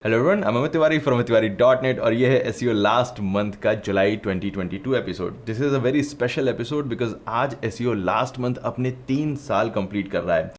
Hello everyone, I'm Amit Tiwari from tiwari.net और ये है एसईओ लास्ट मंथ का जुलाई 2022 episode. This is a very special episode because आज SEO last month अपने 3 साल कंप्लीट कर रहा है।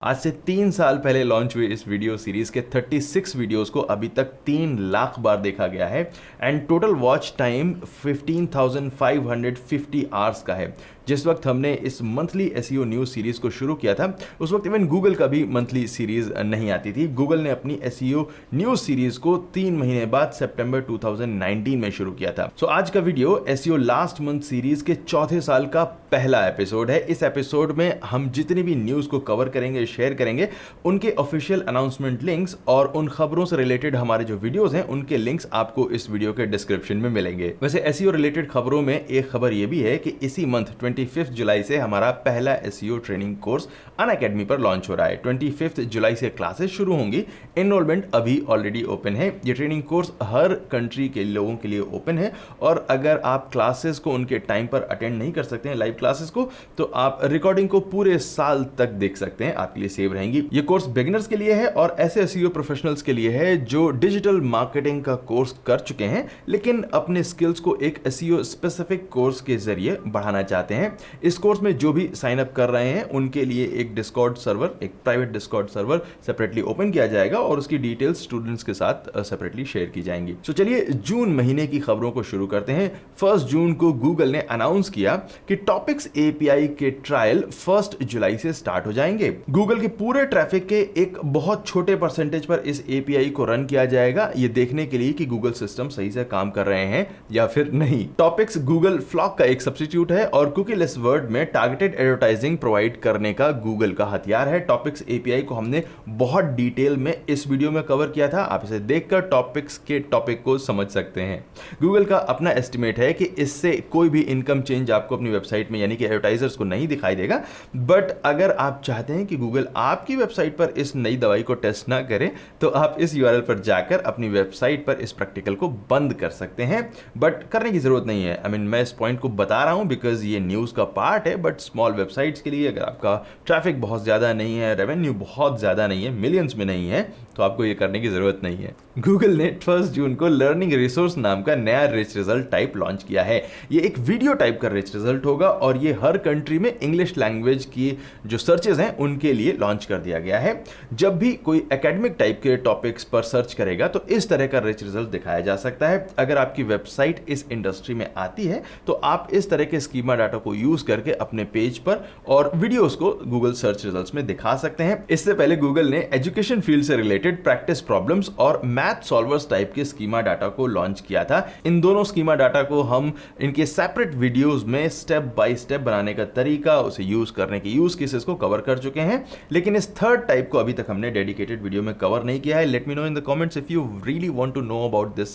आज से 3 साल पहले लॉन्च हुए इस वीडियो सीरीज के 36 वीडियोस को अभी तक 3 लाख बार देखा गया है and total watch time 15,550 hours का है। जिस वक्त हमने इस मंथली एसईओ न्यूज सीरीज को शुरू किया था उस वक्त इवन गूगल का भी मंथली सीरीज नहीं आती थी। गूगल ने अपनी एसईओ न्यूज सीरीज को 3 महीने बाद सितंबर 2019 में शुरू किया था। सो आज का video SEO last month series के चौथे साल का पहला एपिसोड है। इस एपिसोड में हम जितनी भी न्यूज को कवर करेंगे, शेयर करेंगे, उनके ऑफिशियल अनाउंसमेंट लिंक्स और उन खबरों से रिलेटेड हमारे जो वीडियोस हैं उनके लिंक्स आपको इस वीडियो के डिस्क्रिप्शन में मिलेंगे। वैसे एसईओ रिलेटेड खबरों में एक खबर यह भी है कि इसी मंथ 25 जुलाई से हमारा पहला एसईओ ट्रेनिंग कोर्स अनअकैडमी पर लॉन्च हो रहा है। 25 जुलाई से क्लासेस शुरू होंगी। एनरोलमेंट अभी ऑलरेडी ओपन है। ये ट्रेनिंग कोर्स हर कंट्री के लोगों के लिए ओपन है और अगर आप क्लासेस को उनके टाइम पर अटेंड नहीं कर सकते हैं, लाइव क्लासेस को, तो आप रिकॉर्डिंग को पूरे साल तक देख सकते हैं। आपके लिए सेव रहेंगी। ये कोर्स बिगिनर्स के लिए है और ऐसे एसईओ प्रोफेशनल्स के लिए है जो डिजिटल मार्केटिंग का कोर्स कर चुके हैं लेकिन अपने स्किल्स को एक एसईओ स्पेसिफिक कोर्स के जरिए बढ़ाना चाहते हैं। इस कोर्स में जो भी साइन अप कर रहे हैं उनके लिए एक डिस्कॉर्ड सर्वर, एक private Discord server separately open किया जाएगा और उसकी डिटेल्स स्टूडेंट्स के साथ सेपरेटली शेयर की जाएंगी। तो चलिए जून महीने की खबरों को शुरू करते हैं। 1 जून को गूगल ने अनाउंस किया कि टॉपिक्स एपीआई के ट्रायल 1 जुलाई से स्टार्ट हो जाएंगे। गूगल के पूरे ट्रैफिक के एक बहुत छोटे परसेंटेज पर इस एपीआई को रन किया जाएगा, ये देखने के लिए कि गूगल सिस्टम सही से काम कर रहे हैं या फिर नहीं। टॉपिक्स गूगल फ्लॉक का एक सब्स्टिट्यूट है और कुकीलेस वर्ड में टारगेटेड एडवर्टाइजिंग प्रोवाइड करने का गूगल का हथियार है। टॉपिक्स एपीआई को हमने बहुत डिटेल में इस वीडियो में कवर किया था। आप इसे देखकर टॉपिक्स के टॉपिक को समझ सकते हैं। गूगल का अपना एस्टिमेट है कि इससे कोई भी इनकम चेंज आपको अपनी वेबसाइट में यानी कि एडवर्टाइजर्स को नहीं दिखाई देगा, बट अगर आप चाहते हैं कि गूगल आपकी वेबसाइट पर इस नई दवाई को टेस्ट ना करे तो आप इस यूआरएल पर जाकर अपनी वेबसाइट पर इस प्रैक्टिकल को बंद कर सकते हैं, बट करने की जरूरत नहीं है। मैं इस पॉइंट को बता रहा हूं बिकॉज ये न्यूज का पार्ट है, बट स्मॉल वेबसाइट्स के लिए अगर आपका ट्रैफिक बहुत ज्यादा नहीं है, रेवेन्यू बहुत ज्यादा नहीं है, मिलियंस में नहीं है, तो आपको ये करने की जरूरत नहीं है। गूगल ने 1 जून को लर्निंग रिसोर्स नाम का नया रिच रिजल्ट टाइप लॉन्च किया है। ये एक वीडियो टाइप का रिच रिजल्ट होगा और ये हर कंट्री में इंग्लिश लैंग्वेज की जो सर्चेस हैं उनके लिए लॉन्च कर दिया गया है। जब भी कोई एकेडमिक टाइप के टॉपिक्स पर सर्च करेगा तो इस तरह का रिच रिजल्ट दिखाया जा सकता है। अगर आपकी वेबसाइट इस इंडस्ट्री में आती है तो आप इस तरह के स्कीमा डाटा को यूज करके अपने पेज पर और वीडियोस को गूगल सर्च रिजल्ट्स में दिखा सकते हैं। इससे पहले गूगल ने एजुकेशन फील्ड से रिलेटेड प्रैक्टिस प्रॉब्लम्स और मैथ सॉल्वर्स टाइप के स्कीमा डाटा को लॉन्च किया था। इन दोनों स्कीमा डाटा को हम इनके सेपरेट वीडियोस में स्टेप बाय स्टेप बनाने का तरीका, उसे यूज करने के यूज केसेस को कवर कर चुके हैं, लेकिन इस थर्ड टाइप को अभी तक हमने डेडिकेटेड वीडियो में कवर नहीं किया है। Let me know in the comments if you really want to know about this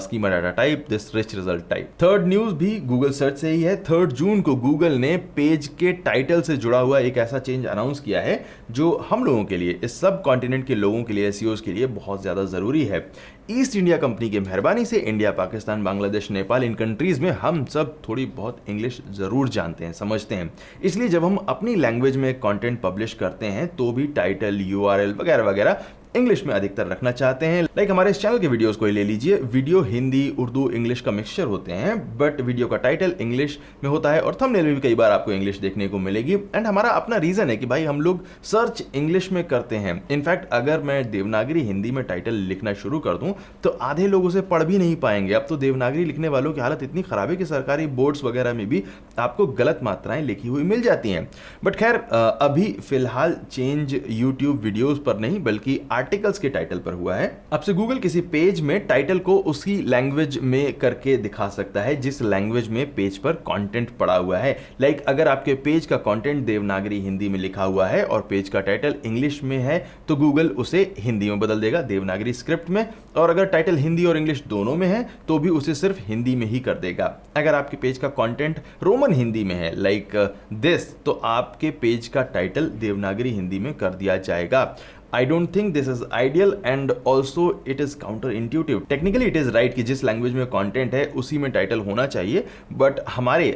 schema data type, this rich result type. Third news भी गूगल सर्च से ही है। 3 जून को गूगल ने पेज के टाइटल से जुड़ा हुआ एक ऐसा चेंज अनाउंस किया है जो हम लोगों के लिए, इस सब कॉन्टिनेंट के लोगों के लिए, एसईओज के लिए बहुत ज्यादा जरूरी है। ईस्ट इंडिया कंपनी की मेहरबानी से इंडिया, पाकिस्तान, बांग्लादेश, नेपाल, इन कंट्रीज में हम सब थोड़ी बहुत इंग्लिश जरूर जानते हैं, समझते हैं। इसलिए जब हम अपनी लैंग्वेज में कंटेंट पब्लिश करते हैं तो भी टाइटल, यूआरएल वगैरह वगैरह इंग्लिश में अधिकतर रखना चाहते हैं। लाइक हमारे इस चैनल के वीडियोस को ही ले लीजिए। वीडियो हिंदी, उर्दू, इंग्लिश का मिक्सचर होते हैं, बट वीडियो का टाइटल इंग्लिश में होता है और थंबनेल में भी कई बार आपको इंग्लिश देखने को मिलेगी। एंड हमारा अपना रीजन है कि भाई हम लोग सर्च इंग्लिश में करते हैं। इनफैक्ट अगर मैं देवनागरी हिंदी में टाइटल लिखना शुरू कर दूं तो आधे लोग उसे पढ़ भी नहीं पाएंगे। अब तो देवनागरी लिखने वालों की हालत इतनी खराब है कि सरकारी बोर्ड्स वगैरह में भी आपको गलत मात्राएं लिखी हुई मिल जाती हैं। बट खैर अभी फिलहाल चेंज यूट्यूब वीडियोस पर नहीं बल्कि आर्टिकल्स के टाइटल पर हुआ है। अब से गूगल किसी पेज में टाइटल को उसी लैंग्वेज में करके दिखा सकता है जिस लैंग्वेज में पेज पर कंटेंट पड़ा हुआ है। लाइक अगर आपके पेज का कंटेंट देवनागरी हिंदी में लिखा हुआ है और पेज का टाइटल इंग्लिश में है तो गूगल उसे हिंदी में बदल देगा, देवनागरी स्क्रिप्ट में, और अगर टाइटल हिंदी और इंग्लिश दोनों में है तो भी उसे सिर्फ हिंदी में ही कर देगा। अगर आपके पेज का कंटेंट रोमन हिंदी में है लाइक दिस, तो आपके पेज का टाइटल देवनागरी हिंदी में कर दिया जाएगा। I don't think this is ideal and also it is counter intuitive. Technically it is right कि जिस लैंग्वेज में कंटेंट है उसी में टाइटल होना चाहिए, बट हमारे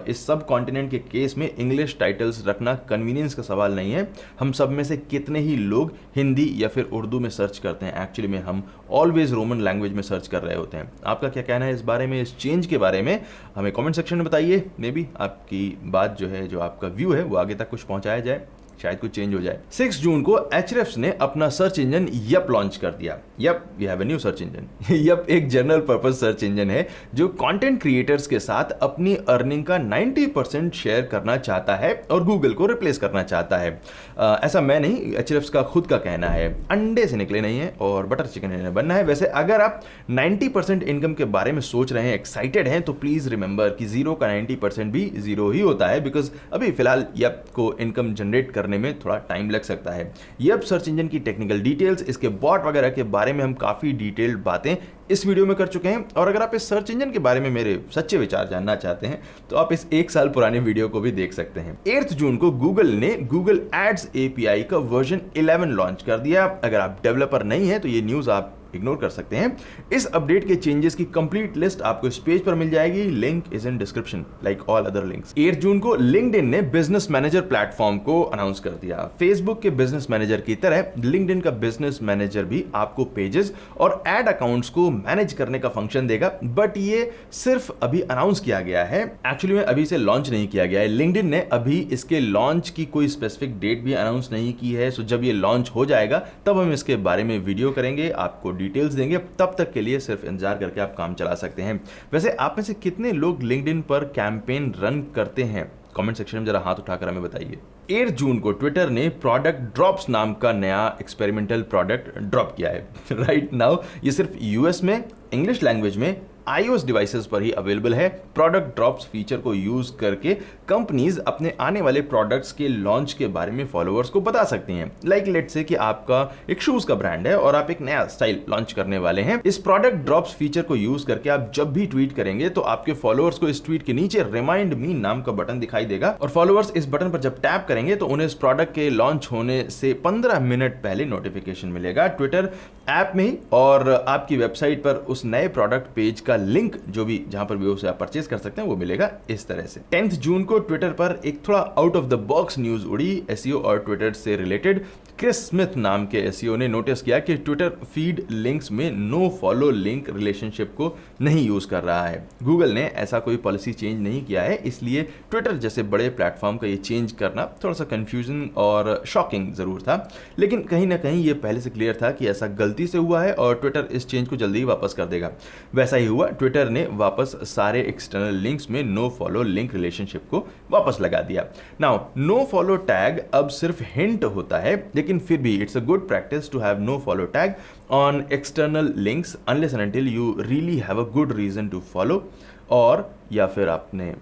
इस सब कॉन्टिनेंट के केस में इंग्लिश टाइटल्स रखना कन्वीनियंस का सवाल नहीं है। हम सब में से कितने ही लोग हिंदी या फिर उर्दू में सर्च करते हैं, एक्चुअली में हम ऑलवेज रोमन लैंग्वेज में सर्च कर रहे होते हैं। आपका क्या कहना है इस बारे में, इस चेंज के बारे में? हमें कमेंट सेक्शन में बताइए। मे बी आपकी बात जो है, जो आपका व्यू है, वो आगे तक कुछ पहुंचाया जाए, शायद कुछ चेंज हो जाए। 6 जून को Ahrefs ने अपना सर्च इंजन यप लॉन्च कर दिया। Yup, we have a new search engine. Yup एक जनरल पर्पस सर्च इंजन है जो कंटेंट क्रिएटर्स के साथ अपनी अर्निंग का 90% शेयर करना चाहता है और गूगल को रिप्लेस करना चाहता है। ऐसा मैं नहीं, Ahrefs का खुद का कहना है। अंडे से निकले नहीं है और बटर चिकन बनना है। वैसे अगर आप 90% इनकम के बारे में सोच रहे हैं, एक्साइटेड हैं, तो प्लीज रिमेंबर कि जीरो का 90% भी जीरो ही होता है, बिकॉज अभी फिलहाल यप को इनकम जनरेट करने में थोड़ा टाइम लग सकता है। यप सर्च इंजन की टेक्निकल डिटेल्स, इसके बॉट वगैरह के बारे में हम काफी डिटेल्ड बातें इस वीडियो में कर चुके हैं। और अगर आप इस सर्च इंजन के बारे में मेरे सच्चे विचार जानना चाहते हैं तो आप इस 1 साल पुराने वीडियो को भी देख सकते हैं। 8 जून को गूगल ने गूगल एड्स एपीआई का वर्जन 11 लॉन्च कर दिया। अगर आप डेवलपर नहीं है तो ये न्यूज आप इग्नोर कर सकते हैं। इस अपडेट के चेंजेस की कंप्लीट लिस्ट आपको इस पेज पर मिल जाएगी। Link is in description like all other links. 8 जून को लिंक्डइन ने बिजनेस मैनेजर प्लेटफॉर्म को अनाउंस कर दिया। फेसबुक के बिजनेस मैनेजर की तरह लिंक्डइन का बिजनेस मैनेजर भी आपको पेजेस और एड अकाउंट्स को मैनेज करने का फंक्शन देगा, बट ये सिर्फ अभी अनाउंस किया गया है। एक्चुअली में अभी से लॉन्च नहीं किया गया है। लिंक्डइन ने अभी इसके लॉन्च की कोई स्पेसिफिक डेट भी अनाउंस नहीं की है। सो जब ये लॉन्च हो जाएगा तब हम इसके बारे में वीडियो करेंगे, आपको डिटेल्स देंगे। तब तक के लिए सिर्फ इंतजार करके आप काम चला सकते हैं। वैसे आप में से कितने लोग लिंक्डइन पर कैंपेन रन करते हैं? कमेंट सेक्शन में जरा हाथ उठाकर हमें बताइए। 8 जून को ट्विटर ने प्रोडक्ट ड्रॉप्स नाम का नया एक्सपेरिमेंटल प्रोडक्ट ड्रॉप किया है। राइट नाउ ये सिर्फ यूएस में इंग्लिश लैंग्वेज में iOS डिवाइसेस पर ही अवेलेबल है। प्रोडक्ट ड्रॉप्स फीचर को यूज करके कंपनीज अपने आने वाले प्रोडक्ट्स के लॉन्च के बारे में फॉलोअर्स को बता सकती हैं। लाइक लेट्स से कि आपका एक शूज का ब्रांड है और आप एक नया स्टाइल लॉन्च करने वाले हैं। इस प्रोडक्ट ड्रॉप्स फीचर को यूज करके आप जब भी ट्वीट करेंगे तो आपके फॉलोअर्स को इस ट्वीट के नीचे रिमाइंड मी नाम का बटन दिखाई देगा और फॉलोअर्स इस बटन पर जब टैप करेंगे तो उन्हें इस प्रोडक्ट के लॉन्च होने से 15 मिनट पहले नोटिफिकेशन मिलेगा ट्विटर ऐप में ही, और आपकी वेबसाइट पर उस नए प्रोडक्ट पेज का लिंक जो भी जहां पर भी उसे आप परचेज कर सकते हैं वो मिलेगा इस तरह से। 10 जून को ट्विटर पर एक थोड़ा out of the box news उड़ी एसईओ और ट्विटर से रिलेटेड। क्रिस स्मिथ नाम के एसईओ ने नोटिस किया कि ट्विटर फीड लिंक्स में नो फॉलो लिंक रिलेशनशिप को नहीं यूज कर रहा है। गूगल ने ऐसा कोई पॉलिसी चेंज नहीं किया है, इसलिए ट्विटर जैसे बड़े प्लेटफॉर्म का ये चेंज करना थोड़ा सा कंफ्यूजन और शॉकिंग जरूर था, लेकिन कहीं ना कहीं ये पहले से क्लियर था कि ऐसा गलती से हुआ है और ट्विटर इस चेंज को जल्दी ही वापस कर देगा। वैसा ही हुआ, ट्विटर ने वापस सारे एक्सटर्नल लिंक्स में नो फॉलो लिंक रिलेशनशिप को वापस लगा दिया। नाउ नो फॉलो टैग अब सिर्फ हिंट होता है, लेकिन फिर भी it's a good practice to have no follow tag on external links unless and until you really have a good reason to follow, और या फिर आपने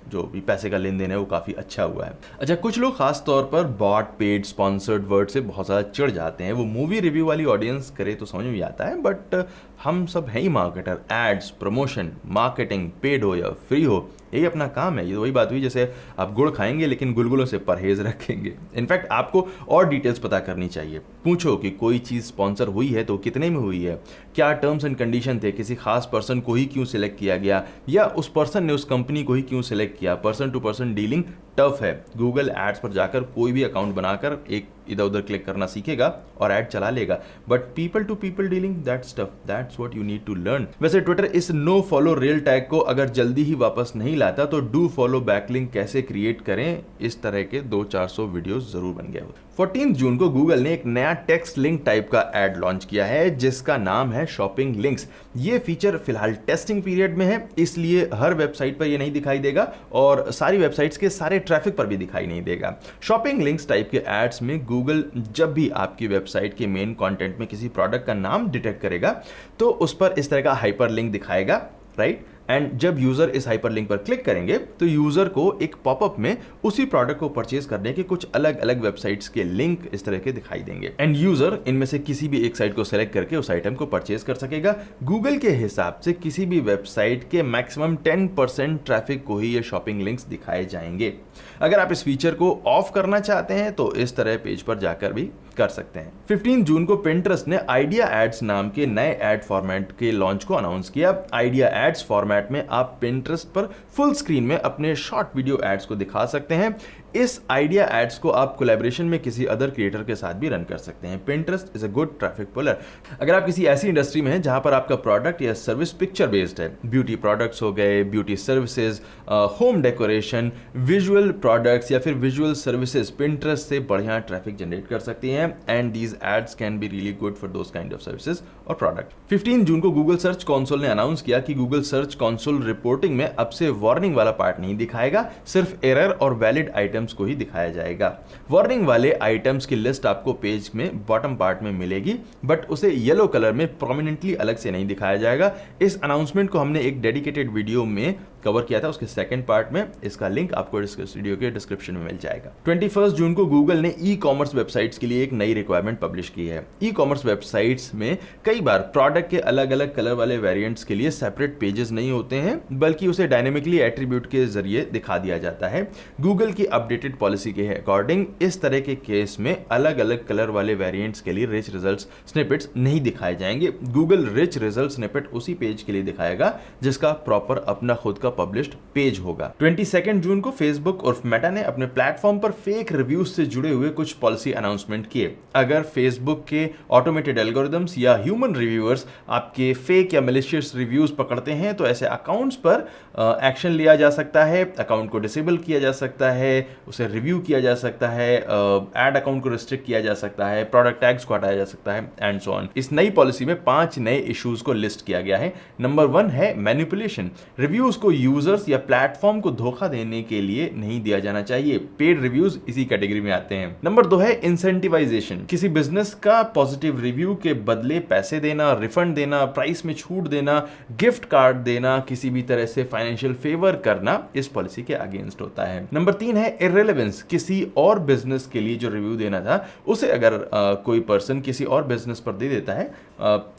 जो भी पैसे का लेन देन है वो काफ़ी अच्छा हुआ है। अच्छा, कुछ लोग खास तौर पर बॉट पेड स्पॉन्सर्ड वर्ड से बहुत ज़्यादा चिढ़ जाते हैं। वो मूवी रिव्यू वाली ऑडियंस करे तो समझ में आता है, बट हम सब हैं ही marketer. Ads, promotion, marketing, paid हो या फ्री हो, यही अपना काम है। ये तो वही बात हुई जैसे आप गुड़ खाएंगे लेकिन गुलगुलों से परहेज रखेंगे। इनफैक्ट आपको और डिटेल्स पता करनी चाहिए। पूछो कि कोई चीज़ स्पॉन्सर हुई है तो कितने में हुई है, क्या टर्म्स एंड कंडीशन थे, किसी खास पर्सन को ही क्यों सिलेक्ट किया गया, या उस पर्सन ने उस कंपनी को ही क्यों सिलेक्ट किया। Person to person dealing tough है। गूगल एड्स पर जाकर कोई भी अकाउंट बनाकर एक इधर उधर क्लिक करना सीखेगा और ऐड चला लेगा, but people to people dealing that's tough, that's what you need to learn. वैसे ट्विटर इस नो फॉलो रियल टैग को अगर जल्दी ही वापस नहीं लाता तो डू फॉलो बैकलिंक कैसे क्रिएट करें, इस तरह के 200-400 वीडियोस जरूर बन गए होते। 14 जून को गूगल ने एक नया टेक्स्ट लिंक टाइप का एड लॉन्च किया है जिसका नाम है शॉपिंग लिंक्स। ये फीचर फिलहाल टेस्टिंग पीरियड में है, इसलिए हर वेबसाइट पर ये नहीं दिखाई देगा और सारी वेबसाइट्स के सारे ट्रैफिक पर भी दिखाई नहीं देगा। शॉपिंग लिंक्स टाइप के एड्स में गूगल जब भी आपकी वेबसाइट के मेन कंटेंट में किसी प्रोडक्ट का नाम डिटेक्ट करेगा तो उस पर इस तरह का हाइपर लिंक दिखाएगा, राइट। एंड जब यूजर इस हाइपरलिंक पर क्लिक करेंगे तो यूजर को एक पॉपअप में उसी प्रोडक्ट को परचेज करने के कुछ अलग अलग वेबसाइट्स के लिंक इस तरह के दिखाई देंगे एंड यूजर इनमें से किसी भी एक साइट को सेलेक्ट करके उस आइटम को परचेज कर सकेगा। गूगल के हिसाब से किसी भी वेबसाइट के मैक्सिमम 10% ट्रैफिक को ही ये शॉपिंग लिंक्स दिखाए जाएंगे। अगर आप इस फीचर को ऑफ करना चाहते हैं तो इस तरह पेज पर जाकर भी कर सकते हैं। 15 जून को Pinterest ने आइडिया एड्स नाम के नए एड फॉर्मेट के लॉन्च को अनाउंस किया। आइडिया एड्स फॉर्मेट में आप Pinterest पर फुल स्क्रीन में अपने शॉर्ट वीडियो एड्स को दिखा सकते हैं। इस आइडिया एड्स को आप कोलैबोरेशन में किसी अदर क्रिएटर के साथ भी रन कर सकते हैं। Pinterest is a good traffic puller. अगर आप किसी ऐसी इंडस्ट्री में हैं जहां पर आपका प्रोडक्ट या सर्विस पिक्चर बेस्ड है, ब्यूटी प्रोडक्ट्स हो गए, beauty services, home decoration, visual products या फिर विजुअल सर्विसेज, Pinterest से बढ़िया ट्रैफिक जनरेट कर सकती हैं and these ads can be really good for those kind of services और प्रोडक्ट। 15 जून को गूगल सर्च कंसोल ने अनाउंस किया कि गूगल सर्च कंसोल रिपोर्टिंग में अब से वार्निंग वाला पार्ट नहीं दिखाएगा, सिर्फ एरर और वैलिड आइटम्स को ही दिखाया जाएगा। वार्निंग वाले आइटम्स की लिस्ट आपको पेज में बॉटम पार्ट में मिलेगी, बट उसे येलो कलर में प्रोमिनेंटली अलग से नहीं दिखाया जाएगा। इस अनाउंसमेंट को हमने एक डेडिकेटेड वीडियो में कवर किया था, उसके सेकंड पार्ट में। इसका लिंक आपको इस वीडियो के डिस्क्रिप्शन में मिल जाएगा। 21 जून को गूगल ने ई कॉमर्स वेबसाइट्स के लिए एक नई रिक्वायरमेंट पब्लिश की है। ई कॉमर्स वेबसाइट्स में कई बार प्रोडक्ट के अलग अलग कलर वाले वेरिएंट्स के लिए सेपरेट पेजेस नहीं होते हैं, बल्कि उसे डायनेमिकली एट्रीब्यूट के जरिए दिखा दिया जाता है। गूगल की अपडेटेड पॉलिसी के अकॉर्डिंग इस तरह के केस में अलग अलग कलर वाले वेरिएंट्स के लिए रिच रिजल्ट्स स्निपेट्स नहीं दिखाए जाएंगे। गूगल रिच रिजल्ट स्निपेट उसी पेज के लिए दिखाएगा जिसका प्रॉपर अपना खुद का पब्लिश्ड पेज होगा। 22 जून को फेसबुक और मेटा ने अपने प्लेटफॉर्म पर फेक रिव्यूज से जुड़े हुए कुछ पॉलिसी अनाउंसमेंट किए। अगर फेसबुक के ऑटोमेटेड एल्गोरिदम्स या ह्यूमन रिव्यूअर्स आपके फेक या मैलिशियस रिव्यूज पकड़ते हैं तो ऐसे अकाउंट्स पर एक्शन लिया जा सकता है। अकाउंट को डिसेबल किया जा सकता है, उसे रिव्यू किया जा सकता है, एड अकाउंट को रिस्ट्रिक्ट किया जा सकता है, प्रोडक्ट टैग्स को हटाया जा सकता है एंड सो ऑन। इस नई पॉलिसी में 5 नए इश्यूज को लिस्ट किया गया है। नंबर 1 है मैनिपुलेशन। रिव्यूज को यूजर्स या प्लेटफॉर्म को धोखा देने के लिए नहीं दिया जाना चाहिए। पेड रिव्यूज इसी कैटेगरी में आते हैं। नंबर 2 है इंसेंटिवाइजेशन। किसी बिजनेस का पॉजिटिव रिव्यू के बदले पैसे देना, रिफंड देना, प्राइस में छूट देना, गिफ्ट कार्ड देना, किसी भी तरह से फाइनेंशियल फेवर करना इस पॉलिसी के अगेंस्ट होता है। नंबर 3 है इररिलेवेंस। किसी और बिजनेस के लिए जो रिव्यू देना था उसे अगर कोई पर्सन किसी और बिजनेस पर दे देता है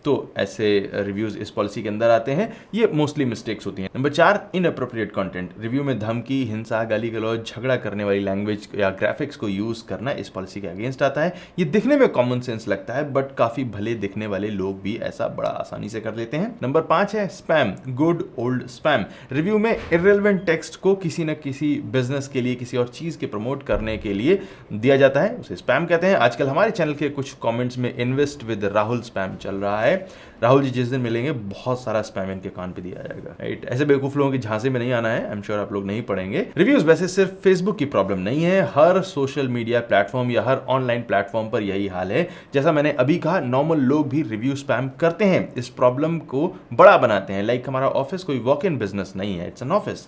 तो ऐसे रिव्यूज इस पॉलिसी के अंदर आते हैं। ये मोस्टली मिस्टेक्स होती हैं। Number 4 inappropriate content. रिव्यू में धमकी, हिंसा, गाली गलौज, झगड़ा करने वाली लैंग्वेज या ग्राफिक्स को यूज करना इस पॉलिसी के अगेंस्ट आता है। ये दिखने में कॉमन सेंस लगता है, बट काफी भले दिखने वाले लोग भी ऐसा बड़ा आसानी से कर लेते हैं। नंबर 5 है spam, good old spam. Review में इररिलेवेंट टेक्स्ट को किसी न किसी बिजनेस के लिए, किसी और चीज के प्रमोट करने के लिए दिया जाता है, उसे स्पैम कहते हैं। आजकल हमारे चैनल के कुछ कमेंट्स में इन्वेस्ट विद राहुल स्पैम चल रहा है। राहुल जी जिस दिन मिलेंगे बहुत सारा स्पैम इनके कान पे दिया जाएगा, राइट। ऐसे बेवकूफ लोगों की झांसे में नहीं आना है। आई एम श्योर आप लोग नहीं पढ़ेंगे। रिव्यूज वैसे सिर्फ फेसबुक की प्रॉब्लम नहीं है, हर सोशल मीडिया प्लेटफॉर्म या हर ऑनलाइन प्लेटफॉर्म पर यही हाल है। जैसा मैंने अभी कहा, नॉर्मल लोग भी रिव्यू स्पैम करते हैं, इस प्रॉब्लम को बड़ा बनाते हैं। लाइक हमारा ऑफिस कोई वॉक इन बिजनेस नहीं है, इट्स एन ऑफिस,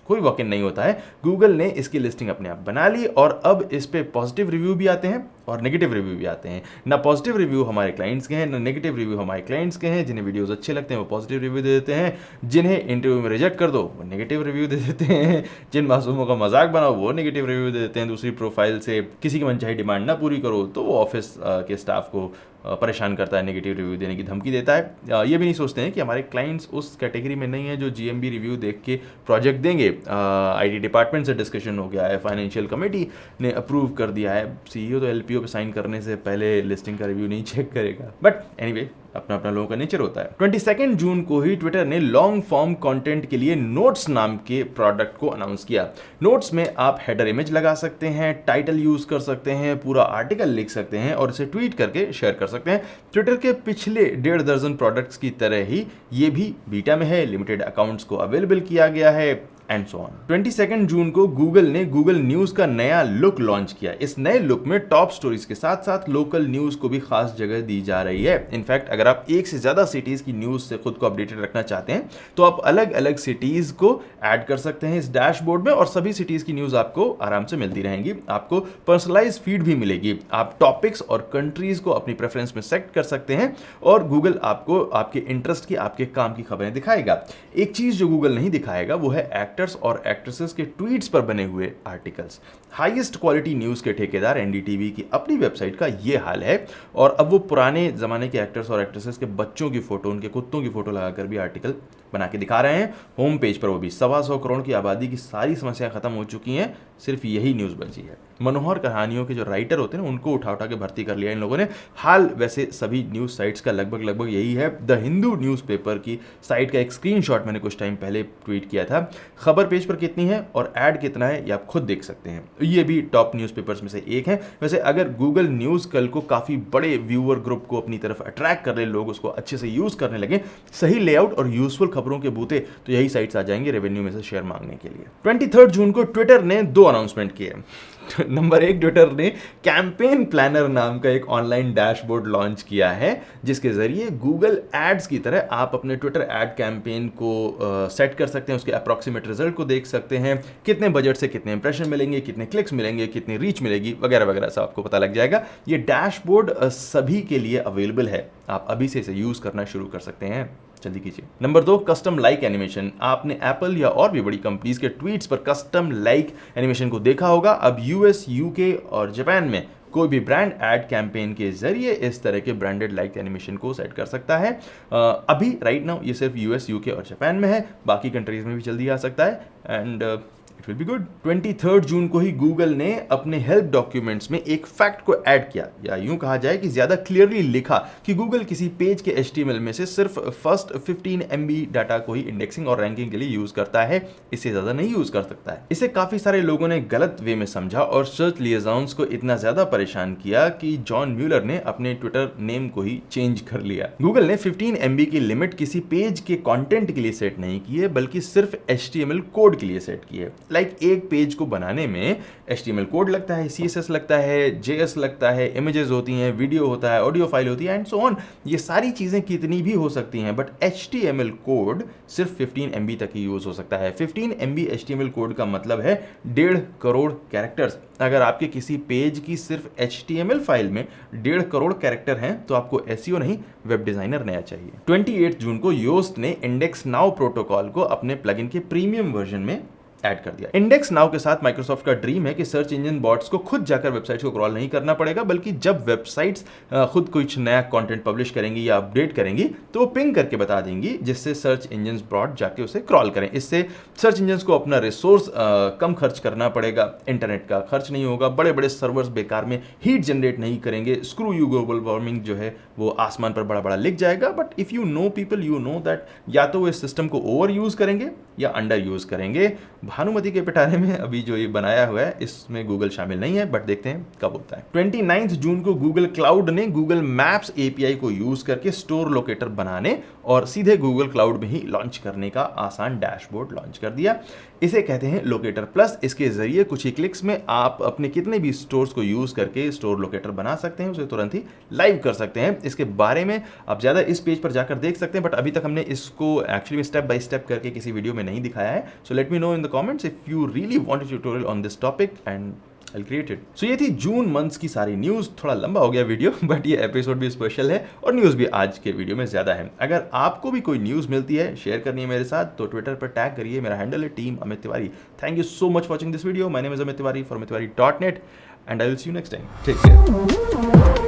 कोई वॉक इन नहीं होता है। गूगल ने इसकी लिस्टिंग अपने आप बना ली और अब इस पे पॉजिटिव रिव्यू भी आते हैं और नेगेटिव रिव्यू भी आते हैं। ना पॉजिटिव रिव्यू हमारे क्लाइंट्स के हैं, ना नेगेटिव रिव्यू हमारे क्लाइंट्स के हैं। जिन्हें वीडियोस अच्छे लगते हैं वो पॉजिटिव रिव्यू दे देते हैं, जिन्हें इंटरव्यू में रिजेक्ट कर दो वो नेगेटिव रिव्यू दे देते हैं, जिन मासूमों का मजाक बनाओ वो नेगेटिव रिव्यू दे देते हैं। दूसरी प्रोफाइल से किसी की मनचाही डिमांड ना पूरी करो तो वो ऑफिस के स्टाफ को परेशान करता है, नेगेटिव रिव्यू देने की धमकी देता है। ये भी नहीं सोचते हैं कि हमारे क्लाइंट्स उस कैटेगरी में नहीं है जो जीएमबी रिव्यू देख के प्रोजेक्ट देंगे। आईटी डिपार्टमेंट से डिस्कशन हो गया है, फाइनेंशियल कमेटी ने अप्रूव कर दिया है। सीईओ तो एलपीओ पे साइन करने से पहले लिस्टिंग का रिव्यू नहीं चेक करेगा, बट एनीवे अपना अपना लोगों का नेचर होता है। 22 जून को ही ट्विटर ने लॉन्ग फॉर्म कंटेंट के लिए नोट्स नाम के प्रोडक्ट को अनाउंस किया। नोट्स में आप हेडर इमेज लगा सकते हैं, टाइटल यूज कर सकते हैं, पूरा आर्टिकल लिख सकते हैं और इसे ट्वीट करके शेयर कर सकते हैं। ट्विटर के पिछले 1.5 दर्जन प्रोडक्ट्स की तरह ही ये भी बीटा में है, लिमिटेड अकाउंट्स को अवेलेबल किया गया है एंड सो ऑन। 22 जून को गूगल ने गूगल न्यूज का नया लुक लॉन्च किया। इस नए लुक में टॉप स्टोरीज के साथ साथ लोकल न्यूज को भी खास जगह दी जा रही है। इनफैक्ट अगर आप एक से ज्यादा सिटीज की न्यूज से खुद को अपडेटेड रखना चाहते हैं तो आप अलग अलग सिटीज को ऐड कर सकते हैं इस डैशबोर्ड में और सभी सिटीज की न्यूज आपको आराम से मिलती रहेंगी। आपको पर्सनलाइज फीड भी मिलेगी। आप टॉपिक्स और कंट्रीज को अपनी प्रेफरेंस में सेट कर सकते हैं और गूगल आपको आपके इंटरेस्ट की, आपके काम की खबरें दिखाएगा। एक चीज जो गूगल नहीं दिखाएगा वो है एक्टर्स और एक्ट्रेसेस के ट्वीट्स पर बने हुए आर्टिकल्स। हाईएस्ट क्वालिटी न्यूज के ठेकेदार एनडीटीवी की अपनी वेबसाइट का ये हाल है और अब वो पुराने जमाने के एक्टर्स और एक्ट्रेसेस के बच्चों की फोटो, उनके कुत्तों की फोटो लगाकर भी आर्टिकल बना के दिखा रहे हैं। होम पेज पर वो भी 125 करोड़ की आबादी की सारी समस्याएं खत्म हो चुकी हैं, सिर्फ यही न्यूज बची है। मनोहर कहानियों के जो राइटर होते हैं ना उनको उठा उठा के भर्ती कर लिया इन लोगों ने। हाल वैसे सभी न्यूज़ साइट्स का लगभग यही है। द हिंदू न्यूज़पेपर की साइट का एक स्क्रीनशॉट मैंने कुछ टाइम पहले ट्वीट किया था। खबर पेज पर कितनी है और ऐड कितना है ये आप खुद देख सकते हैं। ये भी टॉप न्यूज़पेपर्स में से एक है। वैसे अगर गूगल न्यूज़ कल को काफ़ी बड़े व्यूअर ग्रुप को अपनी तरफ अट्रैक्ट कर रहे, लोग उसको अच्छे से यूज़ करने लगे, सही लेआउट और यूजफुल खबरों के बूते, तो यही साइट्स आ जाएंगे रेवेन्यू में से शेयर मांगने के लिए। 23 जून को ट्विटर ने 2 अनाउंसमेंट किए। नंबर 1, ट्विटर ने कैंपेन प्लानर नाम का एक ऑनलाइन डैशबोर्ड लॉन्च किया है जिसके जरिए गूगल एड्स की तरह आप अपने ट्विटर एड कैंपेन को सेट कर सकते हैं, उसके अप्रॉक्सीमेट रिजल्ट को देख सकते हैं, कितने बजट से कितने इंप्रेशन मिलेंगे, कितने क्लिक्स मिलेंगे, कितनी रीच मिलेगी वगैरह वगैरह सब आपको पता लग जाएगा। ये डैशबोर्ड सभी के लिए अवेलेबल है, आप अभी से इसे यूज करना शुरू कर सकते हैं, जल्दी कीजिए। Number 2, custom like animation. आपने एप्पल या और भी बड़ी कंपनीज के ट्वीट्स पर कस्टम लाइक एनिमेशन को देखा होगा। अब यूएस, यूके और जापान में कोई भी ब्रांड एड कैंपेन के जरिए इस तरह के ब्रांडेड लाइक एनिमेशन को सेट कर सकता है। अभी राइट नाउ ये सिर्फ यूएस, यूके और जापान में है, बाकी कंट्रीज में भी जल्दी आ सकता है and it will be good. 23 जून को ही गूगल ने अपने हेल्प डॉक्यूमेंट्स में एक फैक्ट को ऐड किया, या यूं कहा जाए कि ज्यादा क्लियरली लिखा कि गूगल किसी पेज के HTML में से सिर्फ फर्स्ट 15 MB डाटा को ही इंडेक्सिंग और रैंकिंग के लिए यूज करता है, इससे ज्यादा नहीं यूज कर सकता है। इसे काफी सारे लोगों ने गलत वे में समझा और सर्च लिएजाउंस को इतना ज्यादा परेशान किया कि जॉन म्यूलर ने अपने ट्विटर नेम को ही चेंज कर लिया। गूगल ने 15 MB की लिमिट किसी पेज के कंटेंट के लिए सेट नहीं की है, बल्कि सिर्फ HTML कोड के लिए सेट की है। एक पेज को बनाने में HTML कोड लगता है, CSS लगता है, JS लगता है, इमेजेस होती हैं, वीडियो होता है, ऑडियो फाइल होती है एंड सो ऑन। ये सारी चीजें कितनी भी हो सकती हैं, बट HTML कोड सिर्फ 15 MB तक ही यूज हो सकता है। 15 MB HTML कोड का मतलब है 1.5 करोड़ कैरेक्टर्स। अगर आपके किसी पेज की सिर्फ HTML फाइल में 1.5 करोड़ कैरेक्टर हैं तो आपको SEO नहीं, वेब डिजाइनर नया चाहिए। 28 जून को योस्ट ने इंडेक्स नाउ प्रोटोकॉल को अपने प्लगइन के प्रीमियम वर्जन में ऐड कर दिया। इंडेक्स नाउ के साथ माइक्रोसॉफ्ट का ड्रीम है कि सर्च इंजन बॉट्स को खुद जाकर वेबसाइट्स को क्रॉल नहीं करना पड़ेगा, बल्कि जब वेबसाइट्स खुद कुछ नया कंटेंट पब्लिश करेंगी या अपडेट करेंगी तो वो पिंग करके बता देंगी, जिससे सर्च इंजन बॉट जाके उसे क्रॉल करें। इससे सर्च इंजन को अपना रिसोर्स कम खर्च करना पड़ेगा, इंटरनेट का खर्च नहीं होगा, बड़े बड़े सर्वर्स बेकार में हीट जनरेट नहीं करेंगे, स्क्रू यू ग्लोबल वार्मिंग जो है वो आसमान पर बड़ा बड़ा लिख जाएगा। But if you know people, you know that या तो वो इस सिस्टम को ओवर यूज करेंगे या अंडर यूज करेंगे। भानुमति के पिटारे में अभी जो ये बनाया हुआ है इसमें गूगल शामिल नहीं है, बट देखते हैं कब होता है। 29 जून को गूगल क्लाउड ने गूगल मैप्स API को यूज करके स्टोर लोकेटर बनाने और सीधे गूगल क्लाउड में ही लॉन्च करने का आसान डैशबोर्ड लॉन्च कर दिया। इसे कहते हैं लोकेटर प्लस। इसके जरिए कुछ ही क्लिक्स में आप अपने कितने भी स्टोर्स को यूज करके स्टोर लोकेटर बना सकते हैं, उसे तुरंत ही लाइव कर सकते हैं। इसके बारे में आप ज्यादा इस पेज पर जाकर देख सकते हैं, बट अभी तक हमने इसको एक्चुअली स्टेप बाय स्टेप करके किसी वीडियो में नहीं दिखाया है। So let me know in the comments if you really want a tutorial on this topic and I'll create it. So ये थी जून मंथ्स की सारी न्यूज़। थोड़ा लंबा हो गया वीडियो, बट ये एपिसोड भी स्पेशल है और न्यूज़ भी आज के वीडियो में ज़्यादा है। अगर आपको भी कोई न्यूज़ मिलती है, शेयर करनी है मेरे साथ, तो ट्विटर पर टैग करिए। मेरा हैंडल है team Amit Tiwari. Thank you so much watching this video. My name is Amit Tiwari from Amit Tiwari .net and I will see you next time. Take care.